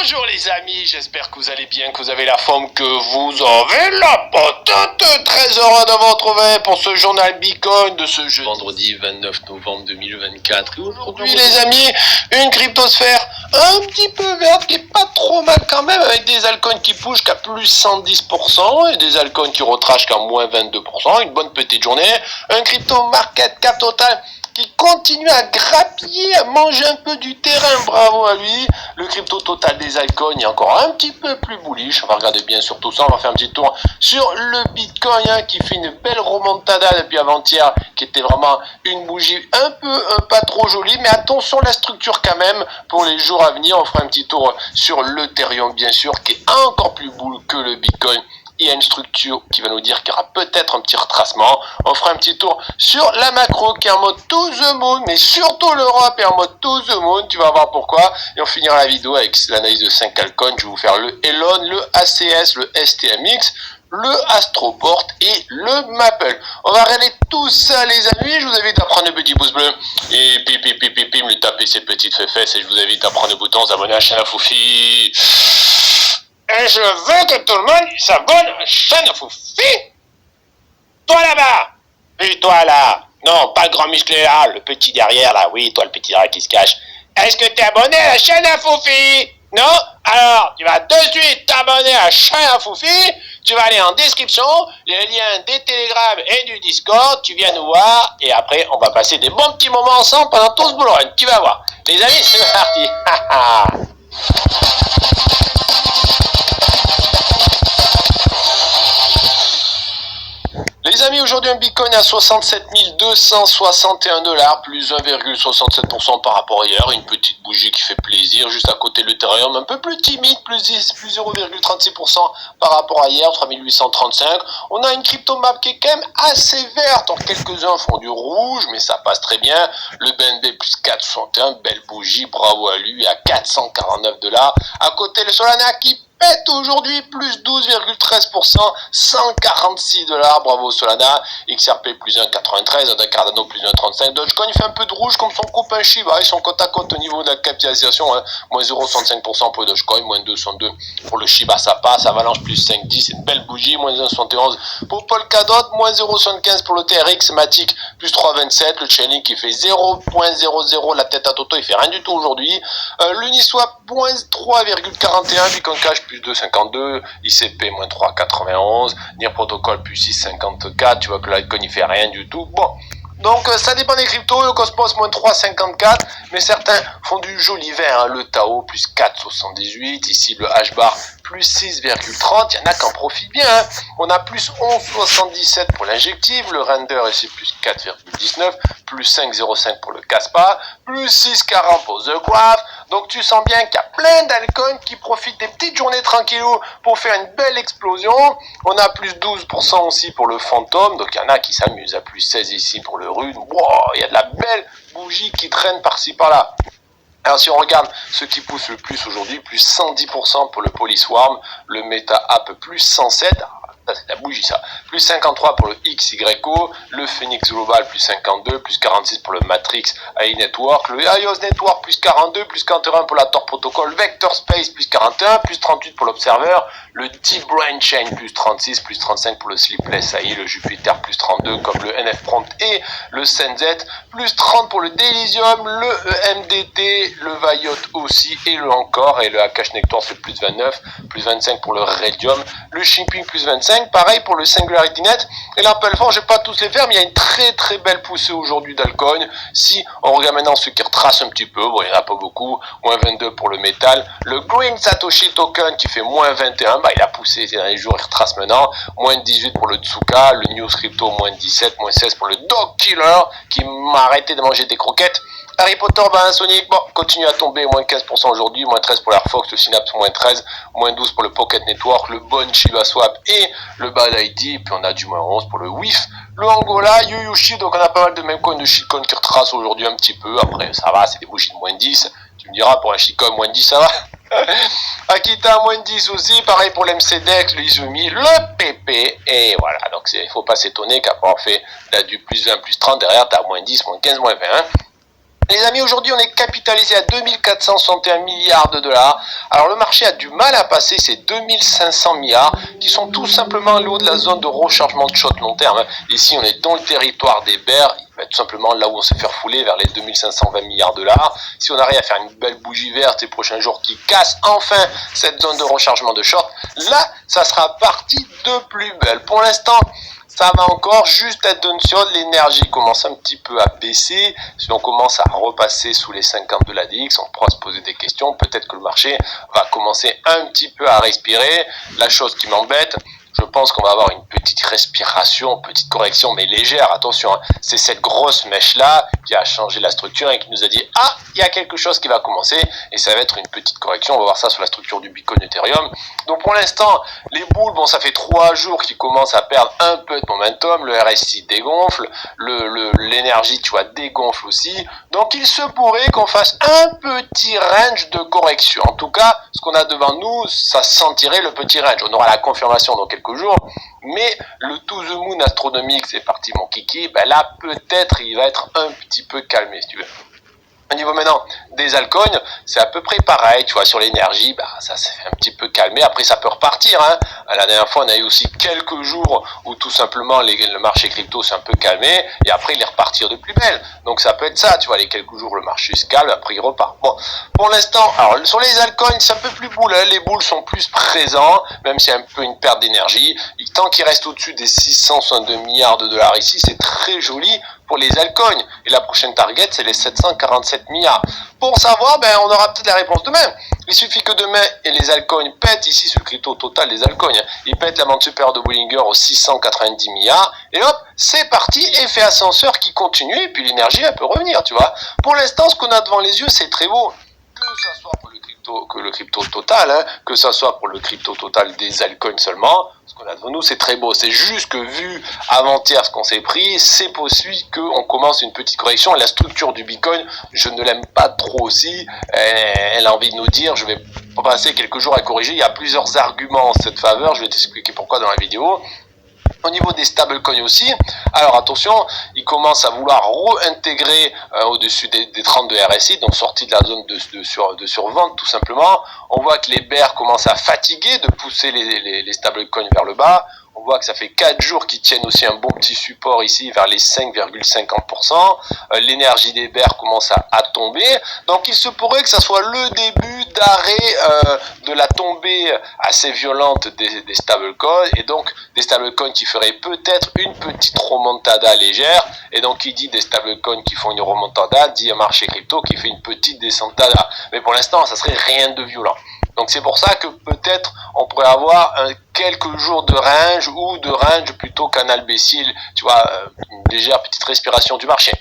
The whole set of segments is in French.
Bonjour les amis, j'espère que vous allez bien, que vous avez la forme, que vous avez la patate. Très heureux de vous retrouver pour ce journal Bitcoin de ce jeudi vendredi 29 novembre 2024. Et aujourd'hui les amis, une cryptosphère un petit peu verte qui est pas trop mal quand même, avec des altcoins qui bougent qu'à plus 110% et des altcoins qui retrachent qu'à moins 22%. Une bonne petite journée, un crypto market cap total qui continue à grappiller, à manger un peu du terrain, bravo à lui. Le crypto total des altcoins est encore un petit peu plus bullish. On va regarder bien sur tout ça, on va faire un petit tour sur le Bitcoin qui fait une belle remontada depuis avant-hier, qui était vraiment une bougie un peu pas trop jolie, mais attention la structure quand même pour les jours à venir. On fera un petit tour sur l'Ethereum bien sûr, qui est encore plus bull que le Bitcoin. Il y a une structure qui va nous dire qu'il y aura peut-être un petit retracement. On fera un petit tour sur la macro qui est en mode to the moon, mais surtout l'Europe est en mode to the moon. Tu vas voir pourquoi. Et on finira la vidéo avec l'analyse de 5 altcoins. Je vais vous faire le Elon, le ACS, le STMX, le Astroport et le Maple. On va regarder tout ça les amis. Je vous invite à prendre le petit pouce bleu et me le taper ces petites fesses. Et je vous invite à prendre le bouton s'abonner à la chaîne à Foufi. Et je veux que tout le monde s'abonne à la chaîne à Foufi. Toi là-bas. Et toi là. Non, pas le grand musclé là, le petit derrière là. Oui, toi le petit derrière qui se cache. Est-ce que t'es abonné à la chaîne à Foufi? Non? Alors, tu vas de suite t'abonner à la chaîne à Foufi. Tu vas aller en description, les liens des Telegram et du Discord. Tu viens nous voir et après on va passer des bons petits moments ensemble pendant tout ce boulot. Tu vas voir. Les amis, c'est parti. Les amis, aujourd'hui un Bitcoin à 67 261 $, plus 1,67% par rapport à hier. Une petite bougie qui fait plaisir. Juste à côté de l'Ethereum, un peu plus timide, plus 0,36% par rapport à hier, 3835. On a une crypto map qui est quand même assez verte. Alors, quelques-uns font du rouge, mais ça passe très bien. Le BNB plus 461, belle bougie, bravo à lui, à 449 $. À côté, le Solana qui pète aujourd'hui, plus 12,13%, 146 $, bravo Solana. XRP plus 1,93, Cardano plus 1,35, Dogecoin il fait un peu de rouge comme son copain Shiba, ils sont côte à côte au niveau de la capitalisation, hein. Moins 0,65% pour le Dogecoin, moins 2,62 pour le Shiba, ça passe. Avalanche plus 5,10, c'est une belle bougie, moins 1,71 pour Polkadot, moins 0,75 pour le TRX, Matic plus 3,27, le Chainlink qui fait 0,00, la tête à Toto il fait rien du tout aujourd'hui, l'Uniswap moins 3,41, Bitcoin Cash plus 2,52, ICP moins 3,91, NIR Protocol plus 6,54, tu vois que l'Alcoin il fait rien du tout. Bon, donc ça dépend des cryptos, le Cosmos moins 3,54, mais certains font du joli vert, hein. Le Tao plus 4,78, ici le H-bar plus 6,30, il y en a qui en profitent bien, hein. On a plus 11,77 pour l'injective, le Render ici plus 4,19, plus 5,05 pour le Caspa, plus 6,40 pour The Graph. Donc tu sens bien qu'il y a plein d'alcoins qui profitent des petites journées tranquillou pour faire une belle explosion. On a plus 12% aussi pour le Phantom, donc il y en a qui s'amusent, à plus 16 ici pour le Rune. Wow, il y a de la belle bougie qui traîne par-ci par-là. Alors si on regarde ce qui pousse le plus aujourd'hui, plus 110% pour le Polyswarm, le Meta App plus 107, ça c'est la bougie ça, plus 53 pour le XYO, le Phoenix Global plus 52, plus 46 pour le Matrix AI Network, le iOS Network plus 42, plus 41 pour la Tor Protocol, Vector Space plus 41, plus 38 pour l'Observer, le Deep Brain Chain plus 36, plus 35 pour le Sleepless AI, le Jupiter plus 32 comme le NF Prompt et le Senzet, plus 30 pour le Delysium, le MDT, le Vayot aussi et le encore, et le Akash Nectar c'est plus 29, plus 25 pour le Radium, le Shipping plus 25, pareil pour le Singularity Net et l'Appleform, je vais pas tous les faire, mais il y a une très belle poussée aujourd'hui d'alcoin. Si on regarde maintenant ceux qui retracent un petit peu, bon il n'y en a pas beaucoup, moins 22 pour le métal, le Green Satoshi Token qui fait moins 21, bah il a poussé ces derniers jours, il retrace maintenant, moins 18 pour le Tsuka, le News Crypto moins 17, moins 16 pour le Dog Killer qui m'a arrêté de manger des croquettes. Harry Potter, Sonic, bon, continue à tomber, moins 15% aujourd'hui, moins 13 pour l'Airfox, le Synapse, moins 13, moins 12 pour le Pocket Network, le Bon Shiba Swap et le Bad ID, et puis on a du moins 11 pour le WIF, le Angola, Yuyushi, donc on a pas mal de même coins de shitcoin qui retracent aujourd'hui un petit peu, après ça va, c'est des bougies de moins 10, tu me diras, pour un shitcoin, moins 10, ça va. Akita, moins 10 aussi, pareil pour l'MCDEX, le Izumi, le PP, et voilà, donc il faut pas s'étonner qu'après avoir fait là, du plus 20, plus 30, derrière, t'as moins 10, moins 15, moins 20, Les amis, aujourd'hui, on est capitalisé à 2461 milliards de dollars. Alors, le marché a du mal à passer ces 2500 milliards qui sont tout simplement le haut de la zone de rechargement de short long terme. Ici, on est dans le territoire des bears, tout simplement là où on s'est fait refouler vers les 2520 milliards de dollars. Si on arrive à faire une belle bougie verte ces prochains jours qui casse enfin cette zone de rechargement de short, là, ça sera parti de plus belle. Pour l'instant, ça va encore juste être donation, l'énergie commence un petit peu à baisser. Si on commence à repasser sous les 50 de la DX, on pourra se poser des questions. Peut-être que le marché va commencer un petit peu à respirer. La chose qui m'embête, je pense qu'on va avoir une petite respiration, petite correction, mais légère. Attention, hein, c'est cette grosse mèche-là qui a changé la structure et qui nous a dit « Ah, il y a quelque chose qui va commencer » et ça va être une petite correction. On va voir ça sur la structure du Bitcoin Ethereum. Donc pour l'instant, les boules, bon, ça fait 3 jours qu'ils commencent à perdre un peu de momentum. Le RSI dégonfle, l'énergie, tu vois, dégonfle aussi. Donc il se pourrait qu'on fasse un petit range de correction. En tout cas, ce qu'on a devant nous, ça sentirait le petit range. On aura la confirmation dans quelques jours, mais le To The Moon astronomique, c'est parti mon kiki, ben là peut-être il va être un petit peu calmé si tu veux. Au niveau maintenant des altcoins, c'est à peu près pareil, tu vois, sur l'énergie, bah, ça s'est un petit peu calmé, après ça peut repartir, hein. La dernière fois on a eu aussi quelques jours où tout simplement le marché crypto s'est un peu calmé, et après il est repartir de plus belle, donc ça peut être ça, tu vois, les quelques jours le marché se calme, après il repart. Bon, pour l'instant, alors sur les altcoins c'est un peu plus boule, hein. Les boules sont plus présents, même s'il y a un peu une perte d'énergie, tant qu'il reste au-dessus des 662 milliards de dollars ici, c'est très joli pour les altcoins. Et la prochaine target, c'est les 747 milliards. Pour savoir, ben, on aura peut-être la réponse demain. Il suffit que demain, et les altcoins pètent, ici, ce crypto total des altcoins, ils pètent la bande supérieure de Bollinger aux 690 milliards, et hop, c'est parti, effet ascenseur qui continue, et puis l'énergie, elle peut revenir, tu vois. Pour l'instant, ce qu'on a devant les yeux, c'est très beau. Que ça soit pour le crypto total, hein, que ça soit pour le crypto total des altcoins seulement, ce qu'on a devant nous c'est très beau, c'est juste que vu avant-hier ce qu'on s'est pris, c'est possible qu'on commence une petite correction, et la structure du Bitcoin, je ne l'aime pas trop aussi, elle a envie de nous dire, je vais passer quelques jours à corriger, il y a plusieurs arguments en cette faveur, je vais t'expliquer pourquoi dans la vidéo. Au niveau des stablecoins aussi, alors attention, ils commencent à vouloir réintégrer au-dessus des 30 de RSI, donc sortie de la zone de survente tout simplement. On voit que les bears commencent à fatiguer de pousser les stablecoins vers le bas. On voit que ça fait 4 jours qu'ils tiennent aussi un bon petit support ici vers les 5,50%. L'énergie des bears commence à tomber. Donc il se pourrait que ça soit le début d'arrêt de la tombée assez violente des stablecoins. Et donc des stablecoins qui feraient peut-être une petite remontada légère. Et donc qui dit des stablecoins qui font une remontada, dit un marché crypto qui fait une petite descentada. Mais pour l'instant, ça serait rien de violent. Donc c'est pour ça que peut-être on pourrait avoir quelques jours de range ou de range plutôt qu'un albécile, tu vois, une légère petite respiration du marché.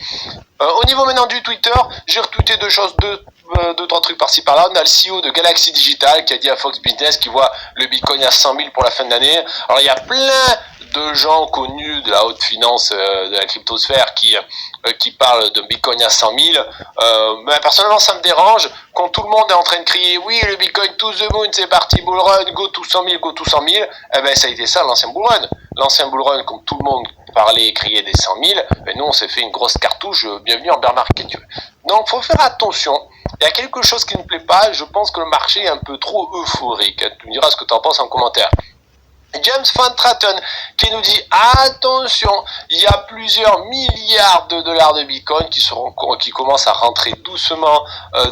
Au niveau maintenant du Twitter, j'ai retweeté deux choses, deux, trois trucs par-ci par-là. On a le CEO de Galaxy Digital qui a dit à Fox Business qu'il voit le Bitcoin à 100 000 pour la fin de l'année. Alors il y a plein de gens connus de la haute finance de la cryptosphère qui parlent de Bitcoin à 100 000. Mais personnellement, ça me dérange quand tout le monde est en train de crier oui, le Bitcoin to the moon, c'est parti, bull run, go to 100 000, go to 100 000. Eh ben, ça a été ça, l'ancien bull run. L'ancien bull run, comme tout le monde parlait et criait des 100 000, ben nous, on s'est fait une grosse cartouche, bienvenue en bear market. Donc, faut faire attention. Il y a quelque chose qui ne me plaît pas. Je pense que le marché est un peu trop euphorique. Tu me diras ce que tu en penses en commentaire. James Van Tratten qui nous dit attention, il y a plusieurs milliards de dollars de Bitcoin qui commencent à rentrer doucement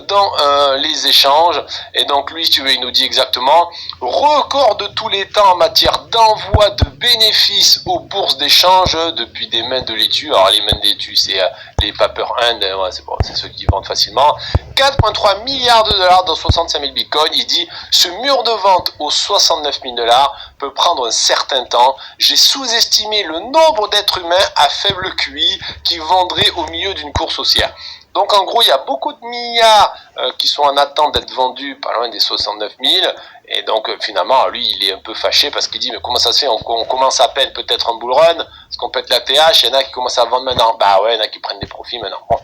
dans les échanges. Et donc lui, tu veux, il nous dit exactement record de tous les temps en matière d'envoi de bénéfices aux bourses d'échange depuis des mains de laitue. Alors les mains de laitue, c'est les Paper Hand, ouais, c'est ceux qui vendent facilement. 4,3 milliards de dollars dans 65 000 bitcoins. Il dit ce mur de vente aux 69 000 dollars peut prendre un certain temps. J'ai sous-estimé le nombre d'êtres humains à faible QI qui vendraient au milieu d'une course haussière. Donc en gros, il y a beaucoup de milliards qui sont en attente d'être vendus pas loin des 69 000. Et donc finalement, lui, il est un peu fâché parce qu'il dit mais comment ça se fait, on commence à peine peut-être un bull run, parce qu'on pète la TH, il y en a qui commencent à vendre maintenant. Bah ouais, il y en a qui prennent des profits maintenant. Bon.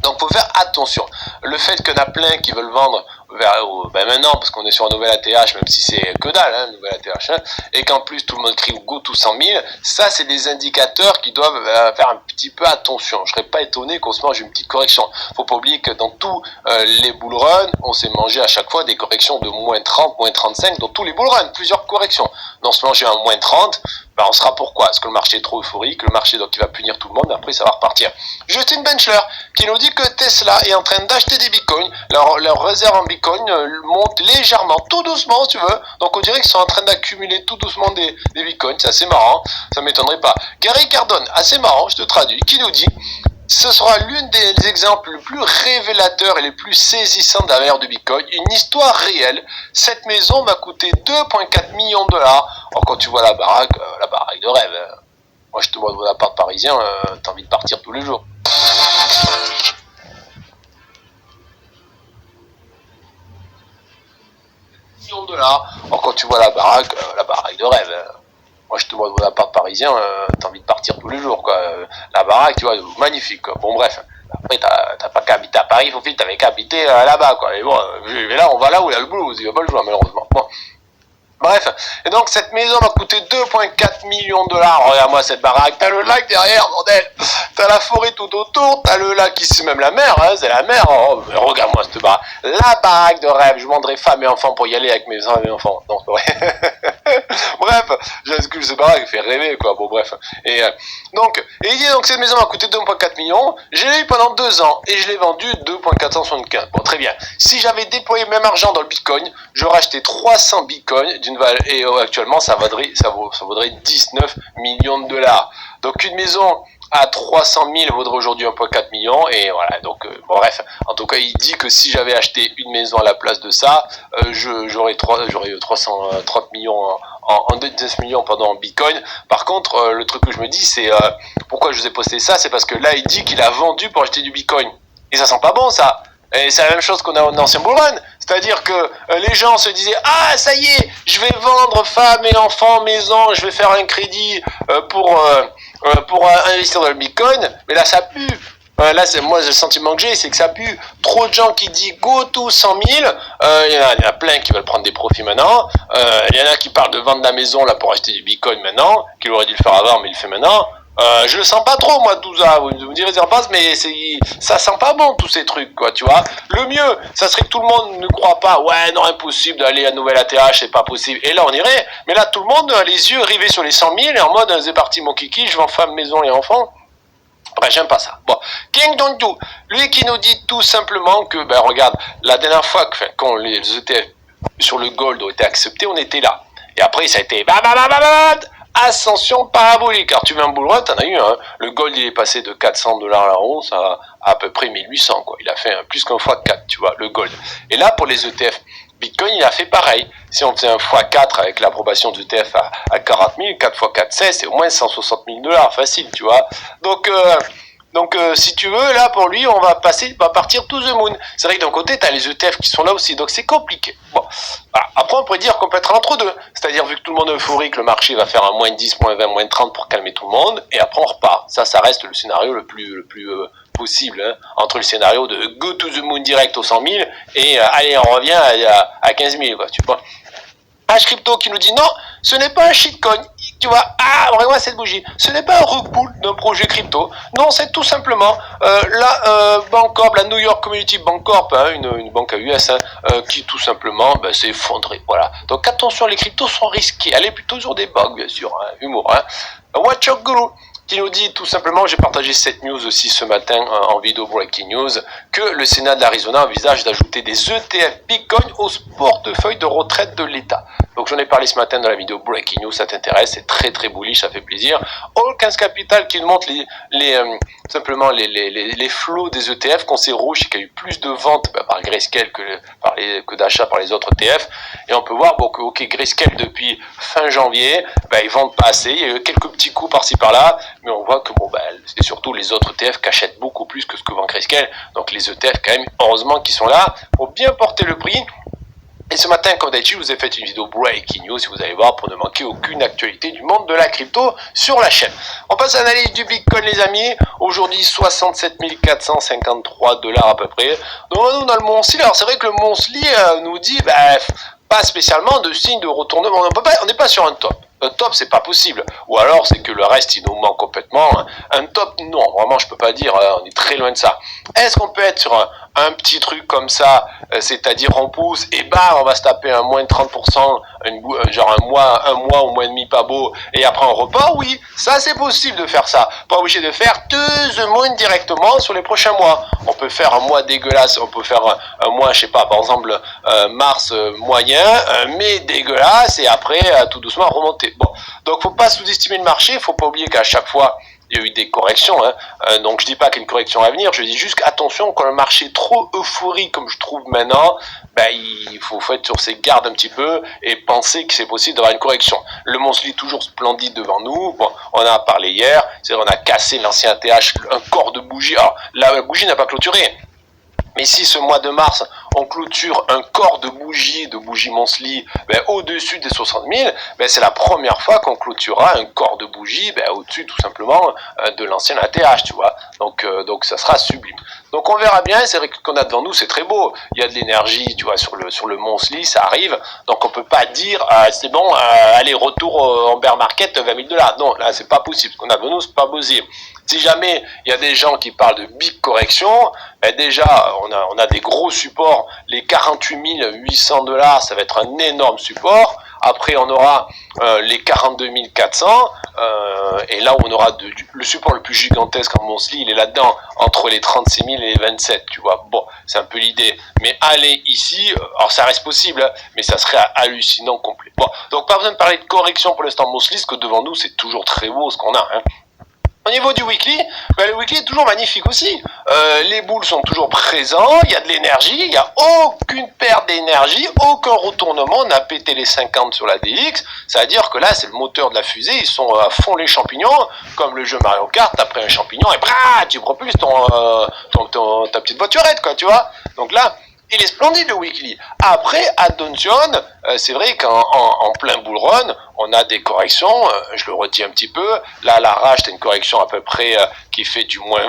Donc faut faire attention. Le fait qu'il y en a plein qui veulent vendre maintenant, parce qu'on est sur un nouvel ATH, même si c'est que dalle, hein, nouvel ATH, hein, et qu'en plus tout le monde crie go to 100 000, ça c'est des indicateurs qui doivent faire un petit peu attention. Je serais pas étonné qu'on se mange une petite correction. Faut pas oublier que dans tous les bull runs, on s'est mangé à chaque fois des corrections de moins 30, moins 35, dans tous les bull runs, plusieurs corrections. Donc se manger un moins 30, ben on sera pourquoi? Parce que le marché est trop euphorique, le marché donc il va punir tout le monde, et après ça va repartir. Justin Benchler qui nous dit que Tesla est en train d'acheter des bitcoins, leur réserve en bitcoin monte légèrement, tout doucement si tu veux, donc on dirait qu'ils sont en train d'accumuler tout doucement des bitcoins, c'est assez marrant, ça m'étonnerait pas. Gary Cardone, assez marrant, je te traduis, qui nous dit: ce sera l'une des exemples les plus révélateurs et les plus saisissants de la valeur du Bitcoin. Une histoire réelle. Cette maison m'a coûté 2,4 millions de dollars. Alors quand tu vois la baraque de rêve. Moi je te vois dans un appart parisien, t'as envie de partir tous les jours. Millions de dollars. Alors quand tu vois la baraque de rêve. Moi, je te vois dans un appart parisien, t'as envie de partir tous les jours, quoi. La baraque, tu vois, magnifique, quoi. Bon, bref. Après, t'as pas qu'à habiter à Paris, faut que t'avais qu'à habiter là-bas, quoi. Et bon, mais là, on va là où il y a le boulot, il n'y a pas le choix, malheureusement. Bon. Bref, et donc cette maison m'a coûté 2,4 millions de dollars. Regarde-moi cette baraque, t'as le lac derrière, bordel. T'as la forêt tout autour, t'as le lac ici, même la mer, hein, c'est la mer. Oh, regarde-moi cette baraque. La baraque de rêve, je vendrai femme et enfants pour y aller avec mes enfants. Non, c'est vrai. Bref, j'excuse cette baraque, elle fait rêver, quoi. Bon, bref. Et il dit donc cette maison m'a coûté 2,4 millions, je l'ai eu pendant 2 ans et je l'ai vendu 2,475. Bon, très bien. Si j'avais déployé le même argent dans le bitcoin, j'aurais acheté 300 bitcoins d'une valeur, et actuellement ça vaudrait 19 millions de dollars. Donc une maison à 300 000 vaudrait aujourd'hui 1,4 million, et voilà, donc bon, bref, en tout cas il dit que si j'avais acheté une maison à la place de ça, j'aurais 330 millions en 19 millions en bitcoin. Par contre, le truc que je me dis, c'est pourquoi je vous ai posté ça, c'est parce que là il dit qu'il a vendu pour acheter du bitcoin, et ça sent pas bon ça. Et c'est la même chose qu'on a en ancien bull run, c'est-à-dire que les gens se disaient: ah ça y est, je vais vendre femme et enfants, maison, je vais faire un crédit pour investir dans le bitcoin, mais là ça pue. Là, c'est moi le sentiment que j'ai, c'est que ça pue. Trop de gens qui disent go to 100 000. Il y en a plein qui veulent prendre des profits maintenant. Il y en a qui parlent de vendre la maison là pour acheter du bitcoin maintenant, qu'il aurait dû le faire avant, mais il le fait maintenant. Je le sens pas trop, moi, tout ça. Vous me direz, Zerpas, mais ça sent pas bon, tous ces trucs, quoi, tu vois. Le mieux, ça serait que tout le monde ne croit pas, ouais, non, impossible d'aller à Nouvelle ATH, c'est pas possible. Et là, on irait. Mais là, tout le monde a les yeux rivés sur les 100 000 et en mode, c'est parti, mon kiki, je vends femme, maison et enfants. Bref, j'aime pas ça. Bon, King Donju, lui qui nous dit tout simplement que, ben regarde, la dernière fois que, quand les ETF sur le gold ont été acceptés, on était là. Et après, ça a été ascension parabolique. Alors tu veux un bull run, t'en as eu un. Hein. Le gold il est passé de 400 $ la once à peu près 1800 quoi. Il a fait plus qu'un x4, tu vois, le gold. Et là pour les ETF Bitcoin, il a fait pareil. Si on faisait un x4 avec l'approbation de ETF à 40 000, 4 x 4, 16, c'est au moins 160 000 $ facile, tu vois. Donc, si tu veux, là, pour lui, on va partir to the moon. C'est vrai que d'un côté, tu as les ETF qui sont là aussi, donc c'est compliqué. Bon, voilà. Après, on pourrait dire qu'on peut être entre deux. C'est-à-dire, vu que tout le monde est euphorique, le marché va faire un moins 10, moins 20, moins 30 pour calmer tout le monde, et après, on repart. Ça reste le scénario le plus possible, hein, entre le scénario de go to the moon direct aux 100 000, et allez, on revient à 15 000, quoi, tu vois. H-Crypto qui nous dit non, ce n'est pas un shitcoin. Tu vois, regarde cette bougie. Ce n'est pas un rug pull d'un projet crypto. Non, c'est tout simplement la Bancorp, la New York Community Bancorp, hein, une banque à US, hein, qui tout simplement s'est effondrée. Voilà. Donc attention, les cryptos sont risqués. Allez plutôt sur des bugs, bien sûr. Hein, humour. Hein. Watch Your Guru qui nous dit tout simplement, j'ai partagé cette news aussi ce matin en vidéo breaking news, que le Sénat de l'Arizona envisage d'ajouter des ETF Bitcoin au portefeuille de retraite de l'État. Donc j'en ai parlé ce matin dans la vidéo breaking news, ça t'intéresse, c'est très très bullish, ça fait plaisir. All 15 Capital qui nous montre simplement les flots des ETF, quand c'est rouge, c'est qu'il y a eu plus de ventes par Grayscale que d'achats par les autres ETF. Et on peut voir que ok, Grayscale depuis fin janvier, ils vendent pas assez, il y a eu quelques petits coups par-ci par-là, mais on voit que c'est surtout les autres ETF qui achètent beaucoup plus que ce que vend Grayscale. Donc les ETF quand même, heureusement qu'ils sont là pour bien porter le prix. Et Et ce matin, comme d'habitude, je vous ai fait une vidéo Breaking News, si vous allez voir, pour ne manquer aucune actualité du monde de la crypto sur la chaîne. On passe à l'analyse du Bitcoin, les amis. Aujourd'hui, 67 453 $ à peu près. Donc, nous, on a le Monthly. Alors, c'est vrai que le Monthly nous dit, pas spécialement de signe de retournement. On n'est pas sur un top. Un top, c'est pas possible. Ou alors, c'est que le reste, il nous manque complètement. Un top, non. Vraiment, je peux pas dire. On est très loin de ça. Est-ce qu'on peut être sur un petit truc comme ça, c'est-à-dire on pousse et on va se taper un moins de 30%, genre un mois ou mois et demi pas beau, et après on repart? Oui, ça c'est possible de faire ça. Pas obligé de faire deux mois directement sur les prochains mois. On peut faire un mois dégueulasse, on peut faire un mois, je sais pas, par exemple mars moyen, mai dégueulasse, et après tout doucement remonter. Bon, donc faut pas sous-estimer le marché, faut pas oublier qu'à chaque fois il y a eu des corrections, donc je dis pas qu'il y a une correction à venir, je dis juste attention, quand le marché est trop euphorique comme je trouve maintenant, il faut être sur ses gardes un petit peu et penser que c'est possible d'avoir une correction. Le Monthly toujours splendide devant nous, bon, on en a parlé hier, c'est-à-dire on a cassé l'ancien TH, un corps de bougie, alors la bougie n'a pas clôturé. Mais si ce mois de mars, on clôture un corps de bougie Monthly au-dessus des 60 000, c'est la première fois qu'on clôturera un corps de bougie au-dessus tout simplement de l'ancien ATH, tu vois. Donc ça sera sublime. Donc on verra bien, c'est vrai que ce qu'on a devant nous, c'est très beau. Il y a de l'énergie, tu vois, sur le Monthly, ça arrive. Donc on peut pas dire, c'est bon, allez, retour en bear market, 20 000 $. Non, là, c'est pas possible. Ce qu'on a devant nous, c'est pas possible. Si jamais il y a des gens qui parlent de big correction, déjà on a des gros supports, les 48 800 $, ça va être un énorme support. Après on aura les 42 400, et là où on aura le support le plus gigantesque en Monthly, il est là-dedans, entre les 36 000 et les 27, tu vois. Bon, c'est un peu l'idée. Mais aller ici, alors ça reste possible, mais ça serait hallucinant complet. Bon, donc pas besoin de parler de correction pour l'instant Monthly, parce que devant nous c'est toujours très beau ce qu'on a, Au niveau du weekly, le weekly est toujours magnifique aussi. Les boules sont toujours présents, il y a de l'énergie, il n'y a aucune perte d'énergie, aucun retournement, on a pété les 50 sur la DX, c'est-à-dire que là c'est le moteur de la fusée, ils sont à fond les champignons, comme le jeu Mario Kart, après un champignon et tu propulses ta petite voiturette, quoi, tu vois. Donc là, il est splendide le weekly. Après, attention, c'est vrai qu'en plein bull run, on a des corrections, je le redis un petit peu. Là, la rage, tu as une correction à peu près qui fait du moins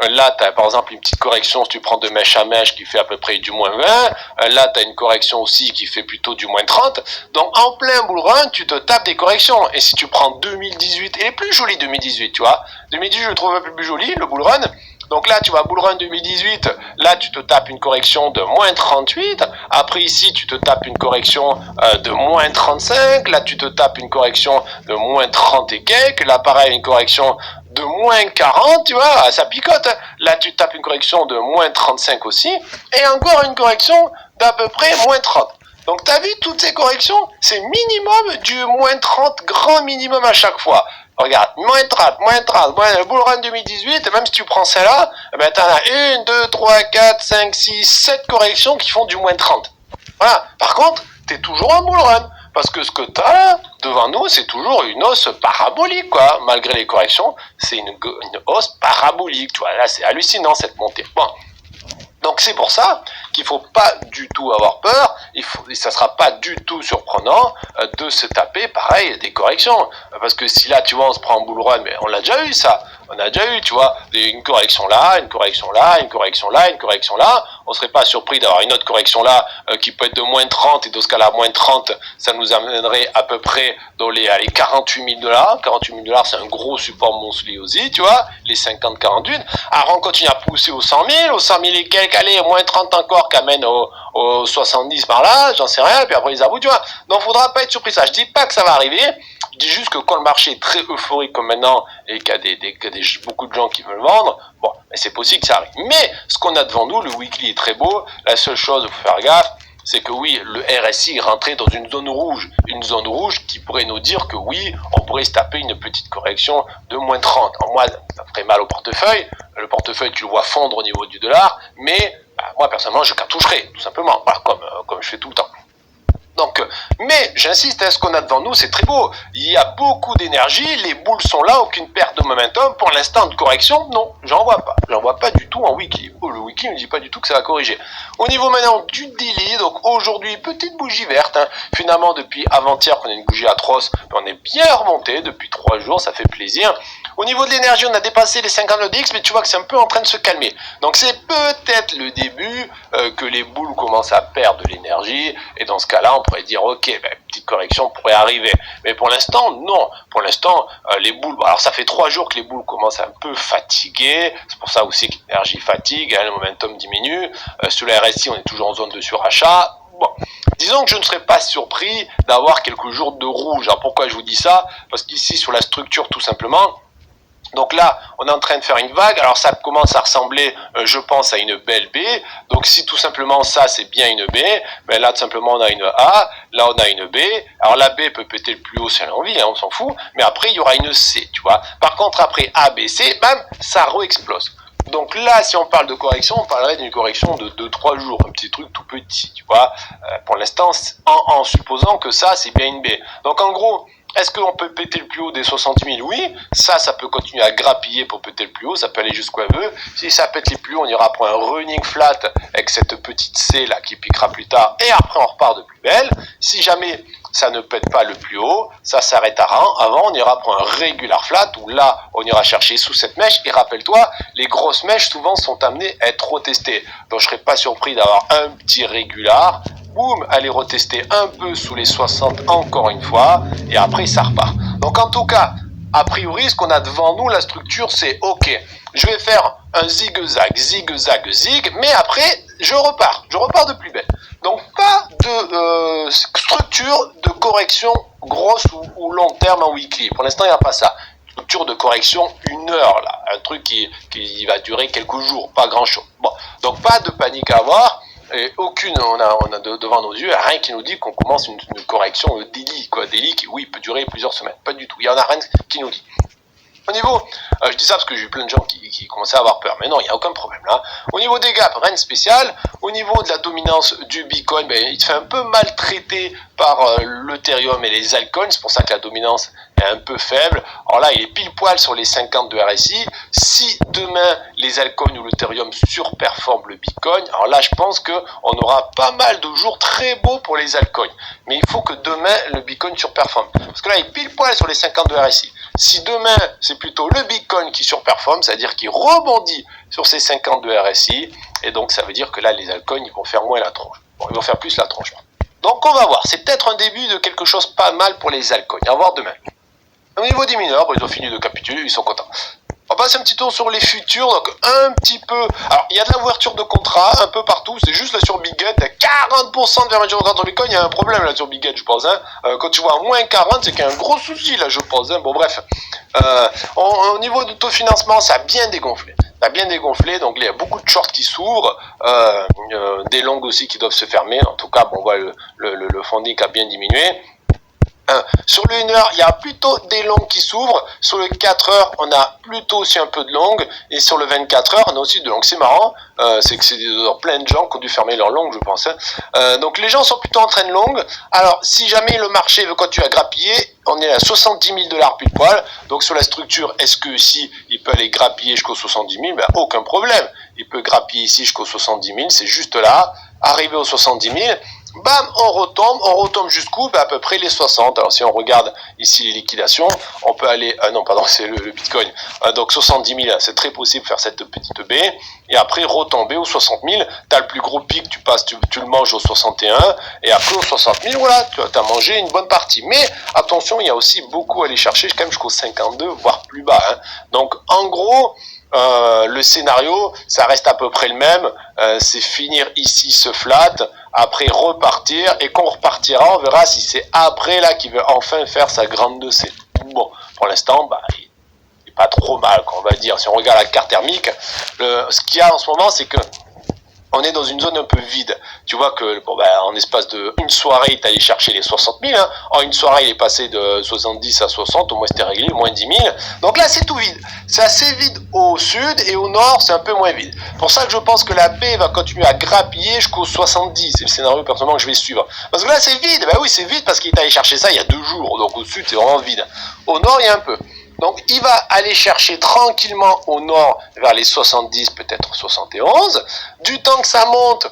20. Là, tu as par exemple une petite correction si tu prends de mèche à mèche qui fait à peu près du moins 20. Là, tu as une correction aussi qui fait plutôt du moins 30. Donc, en plein bull run, tu te tapes des corrections. Et si tu prends 2018, et les plus jolis 2018, tu vois. 2018, je le trouve un peu plus joli, le bull run. Donc là, tu vois, bull run 2018, là, tu te tapes une correction de moins 38. Après, ici, tu te tapes une correction de moins 35. Là, tu te tapes une correction de moins 30 et quelques. Là, pareil, une correction de moins 40, tu vois, ça picote. Là, tu tapes une correction de moins 35 aussi. Et encore une correction d'à peu près moins 30. Donc, tu as vu toutes ces corrections? C'est minimum du moins 30, grand minimum à chaque fois. Regarde, moins 30, le bull run 2018, même si tu prends celle-là, tu en as 1, 2, 3, 4, 5, 6, 7 corrections qui font du moins 30. Voilà. Par contre, tu es toujours en bull run. Parce que ce que tu as là, devant nous, c'est toujours une hausse parabolique, quoi. Malgré les corrections, c'est une hausse parabolique, tu vois. Là, c'est hallucinant, cette montée. Bon. Donc c'est pour ça qu'il faut pas du tout avoir peur, ça sera pas du tout surprenant de se taper pareil des corrections, parce que si là tu vois on se prend en bull run, mais on l'a déjà eu ça, on a déjà eu, tu vois, une correction là, une correction là, une correction là, une correction là, on serait pas surpris d'avoir une autre correction là qui peut être de moins 30, et dans ce cas-là moins 30, ça nous amènerait à peu près dans les 48 000 $. 48 000 $, c'est un gros support Monthly aussi, tu vois, les 50-48. Alors on continue à pousser aux 100 000, et quelques, allez, moins 30 encore, qu'amène aux 70 par là, j'en sais rien, puis après les abouts, tu vois. Donc faudra pas être surpris, ça. Je dis pas que ça va arriver, je dis juste que quand le marché est très euphorique comme maintenant, et qu'il y a beaucoup de gens qui veulent vendre, bon, c'est possible que ça arrive. Mais ce qu'on a devant nous, le weekly est très beau, la seule chose, il faut faire gaffe, c'est que oui, le RSI est rentré dans une zone rouge qui pourrait nous dire que oui, on pourrait se taper une petite correction de moins 30. Alors moi, ça ferait mal au portefeuille, le portefeuille tu le vois fondre au niveau du dollar, mais moi personnellement je cartoucherais, tout simplement, voilà, comme je fais tout le temps. Donc, mais j'insiste, ce qu'on a devant nous, c'est très beau. Il y a beaucoup d'énergie, les boules sont là, aucune perte de momentum. Pour l'instant, de correction, non, j'en vois pas. J'en vois pas du tout en weekly. Le weekly ne dit pas du tout que ça va corriger. Au niveau maintenant du daily, donc aujourd'hui, petite bougie verte. Finalement, depuis avant-hier qu'on a une bougie atroce, on est bien remonté depuis 3 jours, ça fait plaisir. Au niveau de l'énergie, on a dépassé les 50 DX, mais tu vois que c'est un peu en train de se calmer. Donc c'est peut-être le début que les boules commencent à perdre de l'énergie, et dans ce cas-là, on pourrait dire, ok, petite correction pourrait arriver. Mais pour l'instant, non. Pour l'instant, les boules, alors ça fait 3 jours que les boules commencent un peu fatiguées, c'est pour ça aussi que l'énergie fatigue, le momentum diminue. Sur la RSI, on est toujours en zone de surachat. Bon, disons que je ne serais pas surpris d'avoir quelques jours de rouge. Alors pourquoi je vous dis ça? Parce qu'ici, sur la structure, tout simplement, donc là, on est en train de faire une vague. Alors ça commence à ressembler, je pense, à une belle B. Donc si tout simplement ça, c'est bien une B, ben là, tout simplement, on a une A. Là, on a une B. Alors la B peut péter le plus haut si elle a envie, on s'en fout. Mais après, il y aura une C, tu vois. Par contre, après A, B, C, bam, ça re-explose. Donc là, si on parle de correction, on parlerait d'une correction de 2-3 jours, un petit truc tout petit, tu vois. Pour l'instant, en supposant que ça, c'est bien une B. Donc en gros, est-ce qu'on peut péter le plus haut des 60 000? Oui, ça peut continuer à grappiller pour péter le plus haut, ça peut aller jusqu'où elle veut. Si ça pète les plus hauts, on ira pour un running flat avec cette petite C là qui piquera plus tard, et après on repart de plus belle. Si jamais ça ne pète pas le plus haut, ça s'arrête à rang. Avant, on ira pour un regular flat, où là, on ira chercher sous cette mèche, et rappelle-toi, les grosses mèches souvent sont amenées à être retestées. Donc je serais pas surpris d'avoir un petit regular, boum, aller retester un peu sous les 60 encore une fois, et après ça repart. Donc en tout cas, a priori, ce qu'on a devant nous, la structure, c'est ok, je vais faire un zig-zag, zig-zag, zig, mais après, je repars de plus belle. Donc pas de structure de correction grosse ou long terme en weekly. Pour l'instant, il n'y a pas ça. Structure de correction 1 heure, là, un truc qui va durer quelques jours, pas grand-chose. Bon, donc pas de panique à avoir. Et aucune, on a devant nos yeux rien qui nous dit qu'on commence une correction daily, quoi, daily qui, oui, peut durer plusieurs semaines. Pas du tout. Il y en a rien qui nous dit. Au niveau, je dis ça parce que j'ai eu plein de gens qui commençaient à avoir peur, mais non, il n'y a aucun problème là. Au niveau des gaps, rien de spécial. Au niveau de la dominance du Bitcoin, il se fait un peu maltraiter par l'Ethereum et les altcoins, c'est pour ça que la dominance est un peu faible. Alors là, il est pile poil sur les 50 de RSI. Si demain, les altcoins ou l'Ethereum surperforment le Bitcoin, alors là, je pense qu'on aura pas mal de jours très beaux pour les altcoins. Mais il faut que demain, le Bitcoin surperforme. Parce que là, il est pile poil sur les 50 de RSI. Si demain, c'est plutôt le Bitcoin qui surperforme, c'est-à-dire qu'il rebondit sur ces 50 de RSI, et donc ça veut dire que là, les altcoins, ils vont faire moins la tronche. Bon, ils vont faire plus la tronche. Donc on va voir, c'est peut-être un début de quelque chose pas mal pour les altcoins. À voir demain. Au niveau des mineurs, ils ont fini de capituler, ils sont contents. On passe un petit tour sur les futurs, donc un petit peu... Alors, il y a de l'ouverture de contrat un peu partout, c'est juste là sur Bitget, 40% de fermeture de contrat sur Bitcoin, il y a un problème là sur Bitget, je pense. Quand tu vois moins 40, c'est qu'il y a un gros souci là, je pense. Bon, bref. Au niveau de taux de financement, ça a bien dégonflé. Ça a bien dégonflé, donc il y a beaucoup de shorts qui s'ouvrent, des longues aussi qui doivent se fermer. En tout cas, bon, on voit le funding a bien diminué. Sur le 1 heure, il y a plutôt des longues qui s'ouvrent. Sur le 4 heures, on a plutôt aussi un peu de longues. Et sur le 24 heures, on a aussi de longues. C'est marrant, c'est que c'est plein de gens qui ont dû fermer leurs longues, je pense. Donc les gens sont plutôt en train de longues. Alors, si jamais le marché veut continuer à grappiller, on est à 70 000 $ pile poil. Donc sur la structure, est-ce que si il peut aller grappiller jusqu'aux 70 000? Ben, aucun problème. Il peut grappiller ici jusqu'aux 70 000, c'est juste là. Arrivé aux 70 000, bam, on retombe jusqu'où? À peu près les 60. Alors si on regarde ici les liquidations, on peut aller, non pardon, c'est le Bitcoin, donc 70 000, c'est très possible de faire cette petite B, et après retomber aux 60 000, tu as le plus gros pic, tu passes, tu le manges aux 61, et après aux 60 000, voilà, tu as mangé une bonne partie. Mais attention, il y a aussi beaucoup à aller chercher, quand même jusqu'aux 52, voire plus bas. Donc en gros, le scénario, ça reste à peu près le même, c'est finir ici ce flat, après repartir, et quand on repartira, on verra si c'est après là qu'il veut enfin faire sa grande C. Bon, pour l'instant, il n'est pas trop mal, on va dire. Si on regarde la carte thermique, ce qu'il y a en ce moment, c'est que on est dans une zone un peu vide. Tu vois que, bon, ben, en espace de une soirée, tu allé chercher les 60 000. Hein. En une soirée, il est passé de 70 à 60. Au moins, c'était réglé, moins 10 000. Donc là, c'est tout vide. C'est assez vide au sud et au nord, c'est un peu moins vide. Pour ça que je pense que la baie va continuer à grappiller jusqu'au 70. C'est le scénario, personnellement, que je vais suivre. Parce que là, c'est vide. Ben oui, c'est vide parce qu'il est allé chercher ça il y a 2 jours. Donc au sud, c'est vraiment vide. Au nord, il y a un peu. Donc il va aller chercher tranquillement au nord vers les 70, peut-être 71. Du temps que ça monte,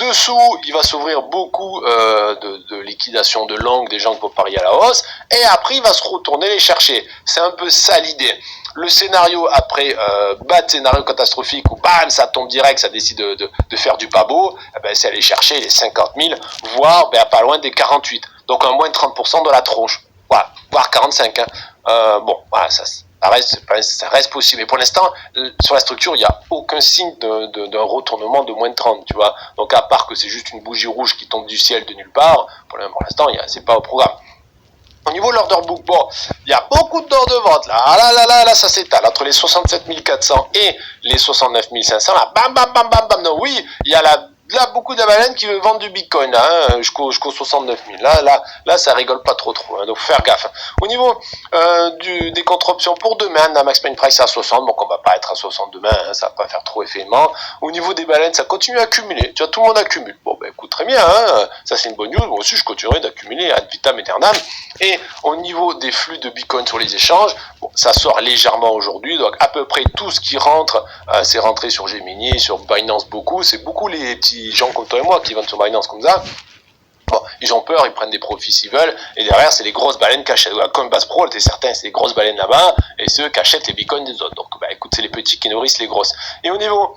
dessous, il va s'ouvrir beaucoup de liquidation de longues, des gens qui vont parier à la hausse. Et après, il va se retourner les chercher. C'est un peu ça l'idée. Le scénario après, bas de scénario catastrophique où bam, ça tombe direct, ça décide de faire du pas beau, eh ben, c'est aller chercher les 50 000, voire ben, pas loin des 48. Donc un moins de 30% de la tronche. Voilà, voire 45. Hein. Bon, voilà, ça reste possible. Et pour l'instant, sur la structure, il n'y a aucun signe d'un retournement de moins de 30, tu vois. Donc, à part que c'est juste une bougie rouge qui tombe du ciel de nulle part, pour l'instant, c'est pas au programme. Au niveau de l'order book, bon, il y a beaucoup d'ordres de vente, là. Ah là, ça s'étale. Entre les 67 400 et les 69 500, là, bam, bam, bam, bam, bam. Non, oui, il y a là, beaucoup de baleines qui veulent vendre du bitcoin, là, hein, jusqu'au 69 000. Là, ça rigole pas trop, hein, donc faut faire gaffe. Au niveau des contre-options pour demain, la max pain price à 60, donc on va pas être à 60 demain, hein, ça va pas faire trop effectivement. Au niveau des baleines, ça continue à accumuler. Tu vois, tout le monde accumule. Bon, ben écoute, très bien, hein, ça c'est une bonne news. Moi aussi, je continuerai d'accumuler ad vitam aeternam. Et au niveau des flux de bitcoin sur les échanges, bon, ça sort légèrement aujourd'hui, donc à peu près tout ce qui rentre, c'est rentré sur Gemini, sur Binance beaucoup, c'est beaucoup les petits gens comme toi et moi qui vendent sur Binance comme ça. Bon, ils ont peur, ils prennent des profits s'ils veulent, et derrière, c'est les grosses baleines qui achètent. Comme Bass Pro, t'es certain, c'est les grosses baleines là-bas, et ceux qui achètent les bitcoins des autres. Donc, bah, écoute, c'est les petits qui nourrissent les grosses. Et au niveau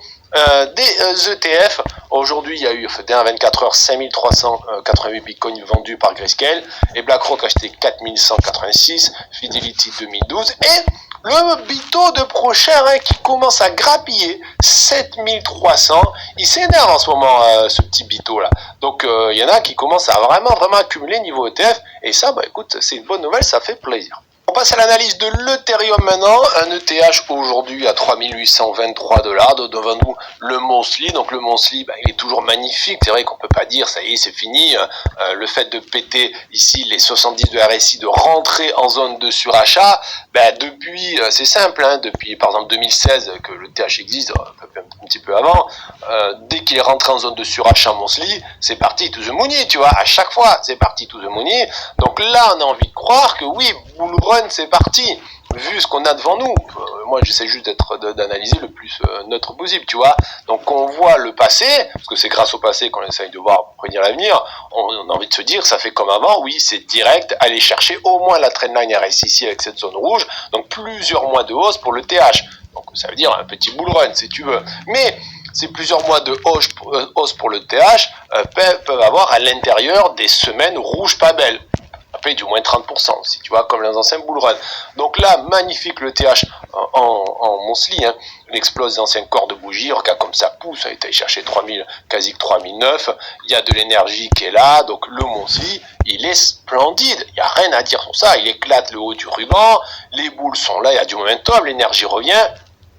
des ETF, aujourd'hui, il y a eu, d'un 24 heures, 5388 bitcoins vendus par Grayscale, et BlackRock a acheté 4186, Fidelity 2012, et le bito de Prochain hein, qui commence à grappiller 7300. Il s'énerve en ce moment, ce petit bito là. Donc il y en a qui commencent à vraiment accumuler niveau ETF. Et ça, bah écoute, c'est une bonne nouvelle, ça fait plaisir. On passe à l'analyse de l'Ethereum maintenant. Un ETH aujourd'hui à 3823 $. Devant nous, le monthly. Donc le monthly, bah, il est toujours magnifique. C'est vrai qu'on peut pas dire, ça y est, c'est fini. Le fait de péter ici les 70 de RSI, de rentrer en zone de surachat, bah, depuis, c'est simple, hein, depuis par exemple 2016 que le TH existe, un petit peu avant, dès qu'il est rentré en zone de surachat monthly, c'est parti to the money, tu vois. À chaque fois, c'est parti to the money. Donc là, on a envie de croire que oui, bull run, c'est parti. Vu ce qu'on a devant nous, moi j'essaie juste d'analyser le plus neutre possible, tu vois. Donc on voit le passé, parce que c'est grâce au passé qu'on essaye de voir pour prévenir l'avenir. On a envie de se dire, ça fait comme avant, oui, c'est direct, aller chercher au moins la trendline RSI ici avec cette zone rouge, donc plusieurs mois de hausse pour le TH. Donc ça veut dire un petit bull run si tu veux. Mais ces plusieurs mois de hausse pour le TH peuvent avoir à l'intérieur des semaines rouges pas belles. Du moins 30%, si tu vois, comme les anciens bull run. Donc là, magnifique le TH en monthly, hein. Il explose les anciens corps de bougie, regarde comme ça pousse, il a été chercher 3000, quasi 3009, il y a de l'énergie qui est là, donc le monthly, il est splendide, il n'y a rien à dire sur ça, il éclate le haut du ruban, les boules sont là, il y a du momentum, l'énergie revient,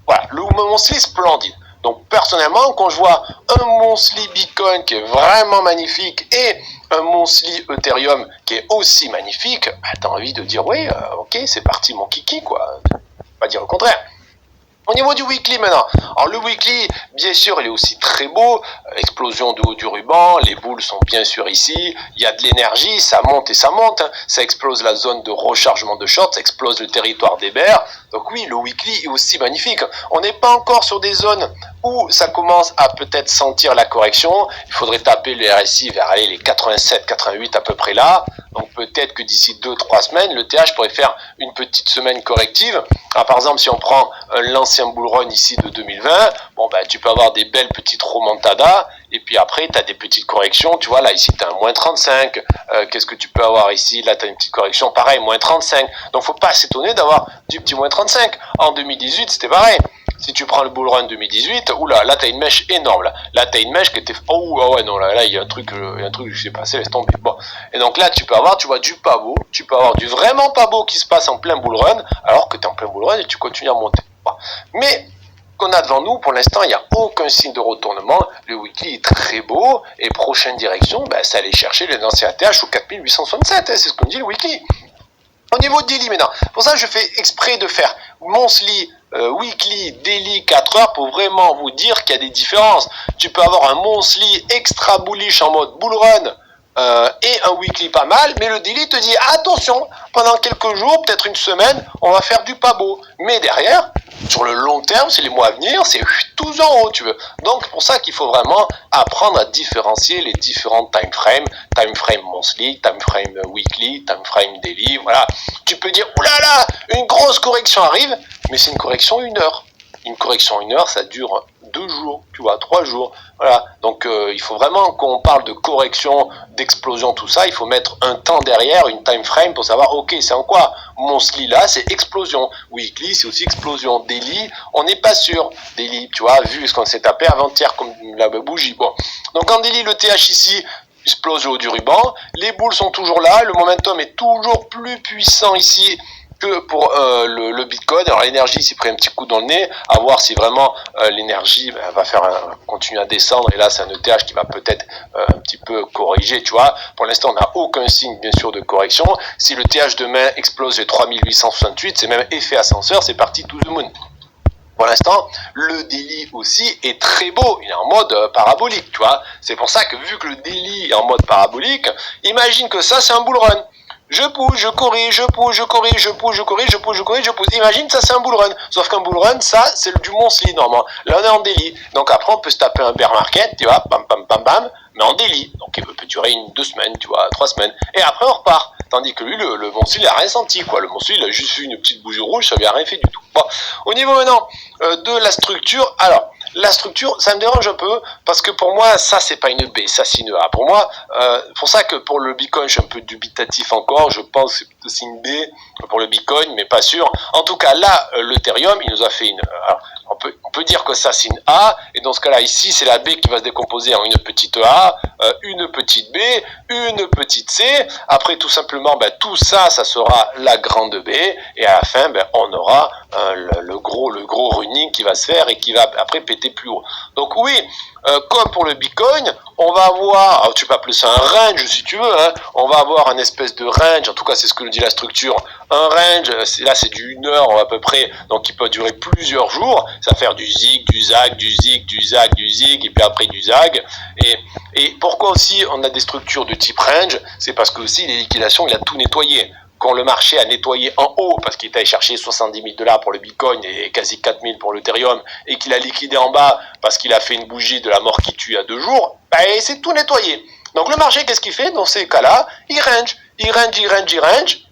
voilà, le monthly splendide. Donc personnellement, quand je vois un monthly Bitcoin qui est vraiment magnifique et un monthly Ethereum qui est aussi magnifique, bah, t'as envie de dire oui, ok, c'est parti mon kiki quoi. Pas dire le contraire. Au niveau du weekly maintenant, alors le weekly, bien sûr, il est aussi très beau, explosion de haut du ruban, les boules sont bien sûr ici, il y a de l'énergie, ça monte et ça monte, hein. Ça explose la zone de rechargement de short, ça explose le territoire des bears, donc oui, le weekly est aussi magnifique. On n'est pas encore sur des zones où ça commence à peut-être sentir la correction, il faudrait taper le RSI vers aller les 87, 88 à peu près là, donc peut-être que d'ici 2-3 semaines, le TH pourrait faire une petite semaine corrective. Alors, par exemple, si on prend l'ancien bull run ici de 2020, bon bah tu peux avoir des belles petites remontadas, et puis après tu as des petites corrections, tu vois là ici tu as un moins 35, qu'est-ce que tu peux avoir ici, là tu as une petite correction, pareil, moins 35, donc faut pas s'étonner d'avoir du petit moins 35, en 2018 c'était pareil. Si tu prends le bull run 2018, oula, là t'as une mèche énorme, là t'as une mèche qui était, oh ouais non là il y a un truc que j'ai passé, laisse tomber. Bon, et donc là tu peux avoir, tu vois, du pas beau, tu peux avoir du vraiment pas beau qui se passe en plein bull run, alors que t'es en plein bull run et tu continues à monter. Bon. Mais qu'on a devant nous, pour l'instant, il n'y a aucun signe de retournement. Le weekly est très beau. Et prochaine direction, ben, c'est aller chercher les anciens ATH au 4867. Hein, c'est ce qu'on dit le weekly. Au niveau de daily maintenant, pour ça je fais exprès de faire monthly, weekly, daily 4 heures pour vraiment vous dire qu'il y a des différences. Tu peux avoir un monthly extra bullish en mode bull run et un weekly pas mal, mais le daily te dit attention, pendant quelques jours, peut-être une semaine, on va faire du pas beau. Mais derrière, sur le long terme, c'est les mois à venir, c'est tous en haut, tu veux. Donc, c'est pour ça qu'il faut vraiment apprendre à différencier les différents time frame monthly, time frame weekly, time frame daily, voilà. Tu peux dire, oulala, une grosse correction arrive, mais c'est une correction 1 heure. Une correction 1 heure, ça dure 2 jours, tu vois, 3 jours. Voilà, donc il faut vraiment, quand on parle de correction, d'explosion, tout ça, il faut mettre un temps derrière, une time frame pour savoir, ok, c'est en quoi monthly là, c'est explosion. Weekly, c'est aussi explosion. Daily, on n'est pas sûr. Daily, tu vois, vu ce qu'on s'est tapé avant-hier comme la bougie. Bon, donc en daily, le TH ici explose le haut du ruban. Les boules sont toujours là, le momentum est toujours plus puissant ici que pour le Bitcoin. Alors l'énergie s'est pris un petit coup dans le nez, à voir si vraiment l'énergie va continuer à descendre, et là c'est un ETH qui va peut-être un petit peu corriger, tu vois. Pour l'instant on n'a aucun signe bien sûr de correction. Si le TH demain explose les 3868, c'est même effet ascenseur, c'est parti to the moon. Pour l'instant, le daily aussi est très beau, il est en mode parabolique, tu vois. C'est pour ça que vu que le daily est en mode parabolique, imagine que ça c'est un bull run. Je pousse, je corrige, je pousse, je corrige, je pousse, je corrige, je pousse, je corrige, je pousse. Imagine, ça c'est un bull run. Sauf qu'un bull run, ça c'est du monthly normalement. Là on est en daily. Donc après on peut se taper un bear market, tu vois, bam bam bam bam, mais en daily. Donc il peut durer 2 semaines, tu vois, 3 semaines. Et après on repart. Tandis que lui, le monthly, il a rien senti, quoi. Le monthly, il a juste fait une petite bougie rouge, ça lui a rien fait du tout. Bon, au niveau maintenant de la structure, alors, la structure, ça me dérange un peu, parce que pour moi, ça, c'est pas une B, ça, c'est une A. Pour moi, pour ça que pour le Bitcoin, je suis un peu dubitatif encore, je pense que c'est une B pour le Bitcoin, mais pas sûr. En tout cas, là, l'Ethereum, il nous a fait une... Alors, on peut dire que ça c'est une A, et dans ce cas-là ici c'est la B qui va se décomposer en une petite A, une petite B, une petite C. Après tout simplement tout ça sera la grande B, et à la fin on aura le gros running qui va se faire et qui va après péter plus haut. Donc oui, comme pour le Bitcoin, on va avoir, alors tu peux appeler ça un range si tu veux, hein, on va avoir un espèce de range, en tout cas c'est ce que nous dit la structure, un range, là c'est du 1 heure à peu près, donc qui peut durer plusieurs jours, ça va faire du zig, du zag, du zig, du zag, du zig, et puis après du zag. Et pourquoi aussi on a des structures de type range, c'est parce que aussi les liquidations, il a tout nettoyé. Quand le marché a nettoyé en haut, parce qu'il est allé chercher 70 000 $ pour le Bitcoin et quasi 4 000 pour l'Ethereum, et qu'il a liquidé en bas parce qu'il a fait une bougie de la mort qui tue à 2 jours, c'est tout nettoyé. Donc le marché, qu'est-ce qu'il fait dans ces cas-là? Il range,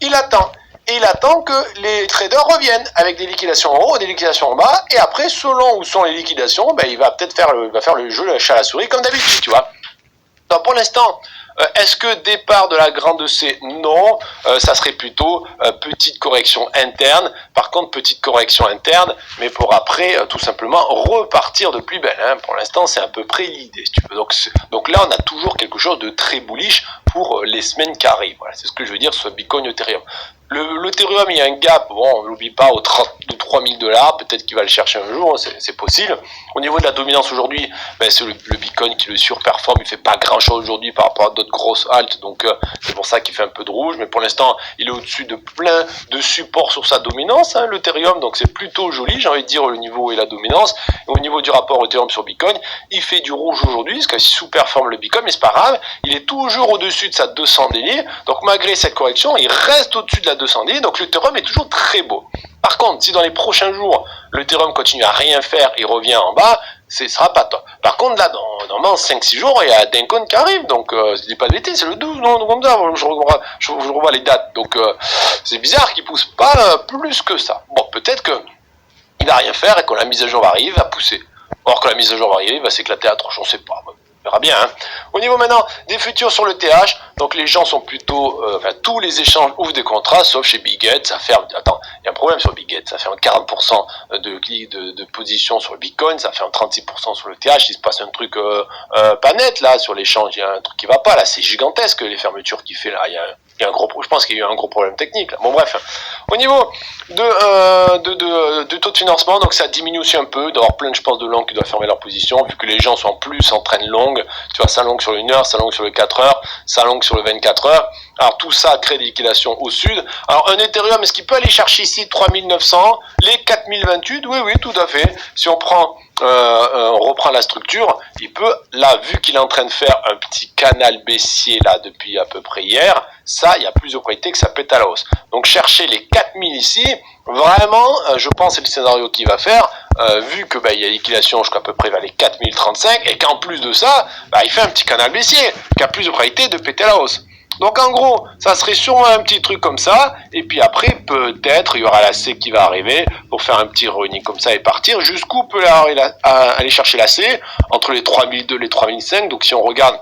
il attend. Et il attend que les traders reviennent avec des liquidations en haut, des liquidations en bas, et après, selon où sont les liquidations, il va peut-être faire le jeu de chat à la souris comme d'habitude, tu vois. Donc pour l'instant, est-ce que départ de la grande C? Non, ça serait plutôt petite correction interne. Par contre, petite correction interne, mais pour après, tout simplement, repartir de plus belle. Hein. Pour l'instant, c'est à peu près l'idée. Si tu veux. Donc là, on a toujours quelque chose de très bullish pour les semaines qui arrivent. Voilà, c'est ce que je veux dire sur Bitcoin Ethereum. L'Ethereum, il y a un gap, bon, on l'oublie pas, de 3 000 $, peut-être qu'il va le chercher un jour, c'est possible. Au niveau de la dominance aujourd'hui, c'est le Bitcoin qui le surperforme, il fait pas grand chose aujourd'hui par rapport à d'autres grosses haltes, donc c'est pour ça qu'il fait un peu de rouge, mais pour l'instant, il est au-dessus de plein de supports sur sa dominance, hein, l'Ethereum, donc c'est plutôt joli, j'ai envie de dire, le niveau et la dominance. Et au niveau du rapport Ethereum sur Bitcoin, il fait du rouge aujourd'hui, parce qu'il sous-performe le Bitcoin, mais c'est pas grave, il est toujours au-dessus de sa 200 délai, donc malgré cette correction, il reste au-dessus de la 200 délai, donc l'Ethereum est toujours très beau. Par contre, si dans les prochains jours, l'Ethereum continue à rien faire et revient en bas, ce sera pas top. Par contre, là, dans 5-6 jours, il y a Dencon qui arrive, donc je dis pas de bêtises, c'est le 12, non, comme ça, je revois les dates, donc c'est bizarre qu'il pousse pas plus que ça. Bon, peut-être que il va rien faire et quand la mise à jour va arriver, il va pousser. Or, quand la mise à jour va arriver, il va s'éclater à tronche, on sait pas. On verra bien. Hein. Au niveau maintenant des futurs sur le TH, Donc les gens sont plutôt, enfin tous les échanges ouvrent des contrats, sauf chez Bitget, ça ferme. Attends, il y a un problème sur Bitget, ça fait un 40% de position sur le Bitcoin, ça fait un 36% sur le TH, il se passe un truc pas net là sur l'échange, il y a un truc qui va pas là, c'est gigantesque les fermetures qu'il fait là, il y a un gros, je pense qu'il y a eu un gros problème technique là. Bon bref, au niveau de taux de financement, donc ça diminue aussi un peu, d'avoir plein je pense de longues qui doivent fermer leur position, vu que les gens sont plus en train longue, tu vois, ça longue sur le 1 heure, ça longue sur le 4 heures, ça longue sur le 24 heures, alors tout ça crée des liquidations au sud. Alors un Ethereum, est-ce qu'il peut aller chercher ici 3900, les 4028? Oui, tout à fait, si on prend on reprend la structure, il peut, là, vu qu'il est en train de faire un petit canal baissier là depuis à peu près hier, ça, il y a plus de probabilité que ça pète à la hausse. Donc chercher les 4000 ici, vraiment, je pense c'est le scénario qu'il va faire, vu que il y a liquidation jusqu'à peu près vers les 4035, et qu'en plus de ça, il fait un petit canal baissier, qui a plus de probabilité de péter à la hausse. Donc en gros, ça serait sûrement un petit truc comme ça, et puis après, peut-être, il y aura la C qui va arriver pour faire un petit running comme ça et partir. Jusqu'où peut aller chercher la C? Entre les 3002 et les 3005, donc si on regarde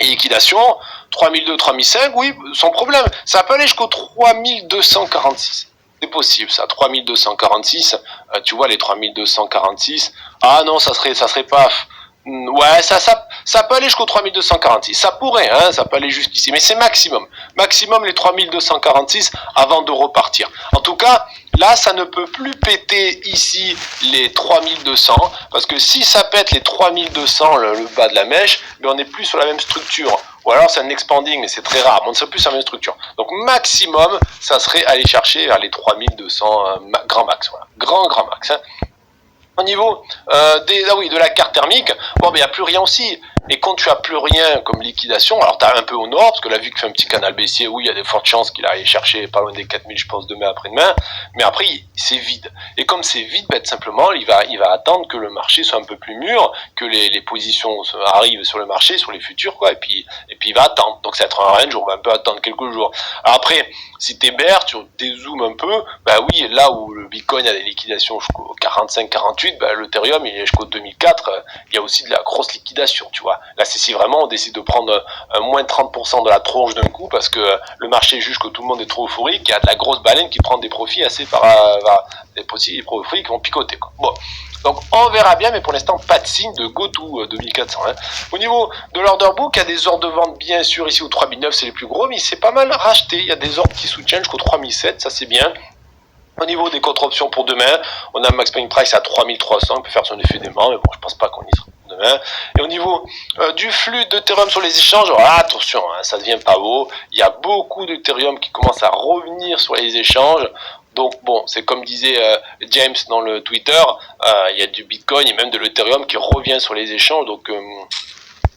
les liquidations, 3002, 3005, oui, sans problème. Ça peut aller jusqu'au 3246. C'est possible ça, 3246, tu vois les 3246, ah non, ça serait pas... Ouais, ça peut aller jusqu'au 3246. Ça pourrait, hein, ça peut aller jusqu'ici. Mais c'est maximum. Maximum les 3246 avant de repartir. En tout cas, là, ça ne peut plus péter ici les 3200. Parce que si ça pète les 3200, le bas de la mèche, mais on n'est plus sur la même structure. Ou alors c'est un expanding, mais c'est très rare. On ne serait plus sur la même structure. Donc maximum, ça serait aller chercher vers les 3200 grand max. Voilà. Grand max. Hein. Au niveau de la carte thermique, bon, mais il n'y a plus rien aussi. Et quand tu as plus rien comme liquidation, alors tu as un peu au nord, parce que là, vu qu'il fait un petit canal baissier, oui, il y a des fortes chances qu'il aille chercher pas loin des 4000, je pense, demain après-demain. Mais après, c'est vide. Et comme c'est vide, tout simplement, il va attendre que le marché soit un peu plus mûr, que les positions arrivent sur le marché, sur les futurs, quoi. Et puis il va attendre. Donc ça va être un range, on va un peu attendre quelques jours. Alors après, si t'es bear, tu dézoomes un peu, oui, là où le Bitcoin a des liquidations jusqu'au 45-48, l'Ethereum, il est jusqu'au 2004, il y a aussi de la grosse liquidation, tu vois. Là, c'est si vraiment on décide de prendre moins de 30% de la tronche d'un coup, parce que le marché juge que tout le monde est trop euphorique, il y a de la grosse baleine qui prend des profits assez des profits qui vont picoter, quoi. Bon. Donc on verra bien, mais pour l'instant pas de signe de go-to 2400. Hein. Au niveau de l'order book, il y a des ordres de vente bien sûr ici au 3009, c'est les plus gros, mais c'est pas mal racheté. Il y a des ordres qui soutiennent jusqu'au 3007, ça c'est bien. Au niveau des contre-options pour demain, on a Max Payne Price à 3300, il peut faire son effet d'aimant, mais bon, je pense pas qu'on y sera demain. Et au niveau du flux d'Ethereum sur les échanges, attention, hein, ça devient pas beau. Il y a beaucoup d'Ethereum qui commencent à revenir sur les échanges. Donc bon, c'est comme disait James dans le Twitter, il y a du Bitcoin et même de l'Ethereum qui revient sur les échanges, donc il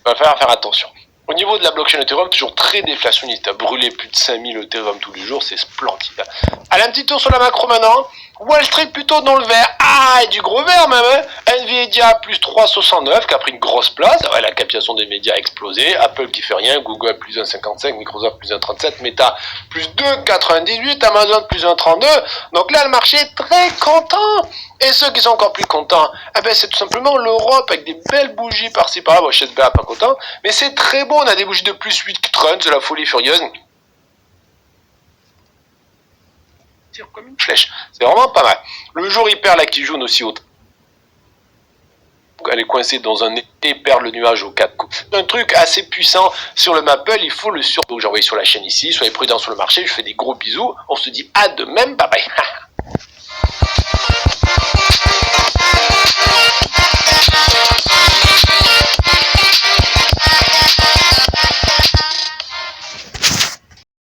va falloir faire attention. Au niveau de la blockchain Ethereum, toujours très déflationniste, à brûler plus de 5000 Ethereum tous les jours, c'est splendide. Allez, un petit tour sur la macro maintenant. Wall Street plutôt dans le vert, et du gros vert même, hein. Nvidia plus 3,69 qui a pris une grosse place, la capitalisation des médias a explosé, Apple qui fait rien, Google plus 1,55, Microsoft plus 1,37, Meta plus 2,98, Amazon plus 1,32, donc là le marché est très content. Et ceux qui sont encore plus contents, c'est tout simplement l'Europe avec des belles bougies par-ci par-là, bon, chez SBA pas content, mais c'est très beau, on a des bougies de plus 8 trons, de la folie furieuse. Comme une flèche, c'est vraiment pas mal. Le jour il perd là qui jaune aussi haute. Elle est coincée dans un été, perd le nuage aux 4 coups. Un truc assez puissant sur le Maple, il faut le surveiller. J'ai envoyé sur la chaîne ici, soyez prudents sur le marché, je fais des gros bisous, on se dit à demain, bye bye.